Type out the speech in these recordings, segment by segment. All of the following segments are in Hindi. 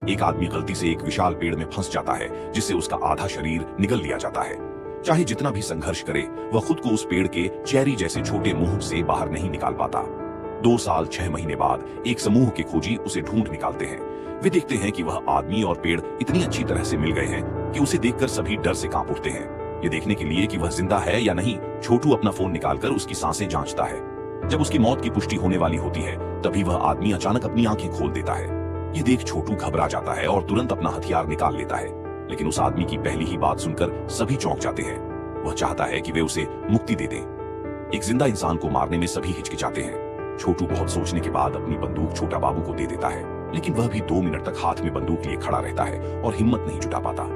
एक आदमी गलती से एक विशाल पेड़ में फंस जाता है, जिससे उसका आधा शरीर निगल लिया जाता है। चाहे जितना भी संघर्ष करे, वह खुद को उस पेड़ के चेरी जैसे छोटे मुंह से बाहर नहीं निकाल पाता। 2 साल 6 महीने बाद एक समूह के खोजी उसे ढूंढ निकालते हैं। वे देखते हैं कि वह आदमी और पेड़ इतनी अच्छी तरह से मिल गए हैं कि उसे देखकर सभी डर से कांप उठते हैं। ये देखने के लिए कि वह जिंदा है या नहीं, छोटू अपना फोन निकालकर उसकी सांसें जांचता है। जब उसकी मौत की पुष्टि होने वाली होती है, तभी वह आदमी अचानक अपनी आंखें खोल देता है। ये देख छोटू घबरा जाता है और तुरंत अपना हथियार निकाल लेता है। लेकिन उस आदमी की पहली ही बात सुनकर सभी चौंक जाते हैं। वह चाहता है कि वे उसे मुक्ति दे दें। एक जिंदा इंसान को मारने में सभी हिचकिचाते हैं। छोटू बहुत सोचने के बाद अपनी बंदूक छोटा बाबू को दे देता है, लेकिन वह भी 2 मिनट तक हाथ में बंदूक लिए खड़ा रहता है और हिम्मत नहीं जुटा पाता।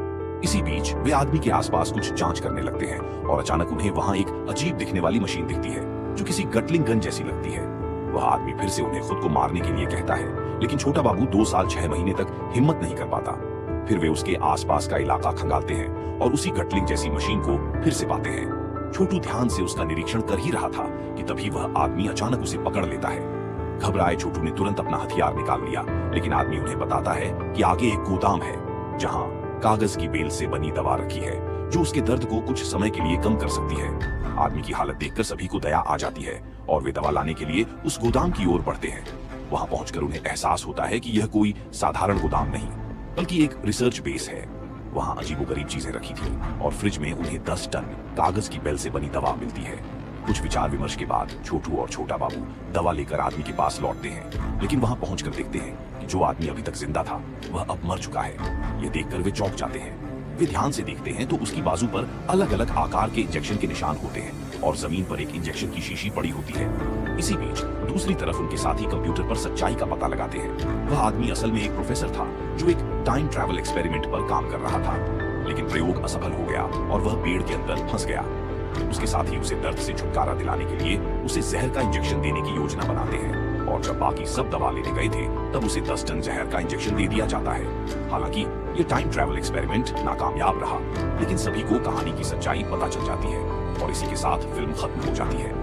इसी बीच वे आदमी के आसपास कुछ जांच करने लगते हैं और अचानक उन्हें वहां एक अजीब दिखने वाली मशीन दिखती है, जो किसी गटलिंग गन जैसी लगती है। वह आदमी फिर से उन्हें खुद को मारने के लिए कहता है, लेकिन छोटा बाबू 2 साल 6 महीने तक हिम्मत नहीं कर पाता। फिर वे उसके आसपास का इलाका खंगालते हैं और उसी गटलिंग जैसी मशीन को फिर से पाते हैं। छोटू ध्यान से उसका निरीक्षण कर ही रहा था कि तभी वह आदमी अचानक उसे पकड़ लेता है। घबराए छोटू ने तुरंत अपना हथियार निकाल लिया, लेकिन आदमी उन्हें बताता है कि आगे एक गोदाम है, जहां कागज की बेल से बनी दवा रखी है, जो उसके दर्द को कुछ समय के लिए कम कर सकती है। आदमी की हालत देखकर सभी को दया आ जाती है और वे दवा लाने के लिए उस गोदाम की ओर बढ़ते हैं। वहां पहुंचकर उन्हें एहसास होता है कि यह कोई साधारण गोदाम नहीं, बल्कि एक रिसर्च बेस है। वहां अजीबोगरीब चीजें रखी थी और फ्रिज में उन्हें 10 टन कागज की बेल से बनी दवा मिलती है। कुछ विचार विमर्श के बाद छोटू और छोटा बाबू दवा लेकर आदमी के पास लौटते हैं, लेकिन वहां पहुंचकर देखते हैं कि जो आदमी अभी तक जिंदा था, वह अब मर चुका है। यह देखकर वे चौंक जाते हैं। वे ध्यान से देखते हैं तो उसकी बाजू पर अलग अलग आकार के इंजेक्शन के निशान होते हैं और जमीन पर एक इंजेक्शन की शीशी पड़ी होती है। इसी बीच दूसरी तरफ उनके साथी कंप्यूटर पर सच्चाई का पता लगाते हैं। वह आदमी असल में एक प्रोफेसर था, जो एक टाइम ट्रैवल एक्सपेरिमेंट पर काम कर रहा था, लेकिन प्रयोग असफल हो गया और वह पेड़ के अंदर फंस गया। उसके साथी उसे दर्द से छुटकारा दिलाने के लिए उसे जहर का इंजेक्शन देने की योजना बनाते हैं, और जब बाकी सब दवा लेने गए थे, तब उसे 10 टन जहर का इंजेक्शन दे दिया जाता है। हालांकि ये टाइम ट्रैवल एक्सपेरिमेंट नाकामयाब रहा, लेकिन सभी को कहानी की सच्चाई पता चल जाती है और इसी के साथ फिल्म खत्म हो जाती है।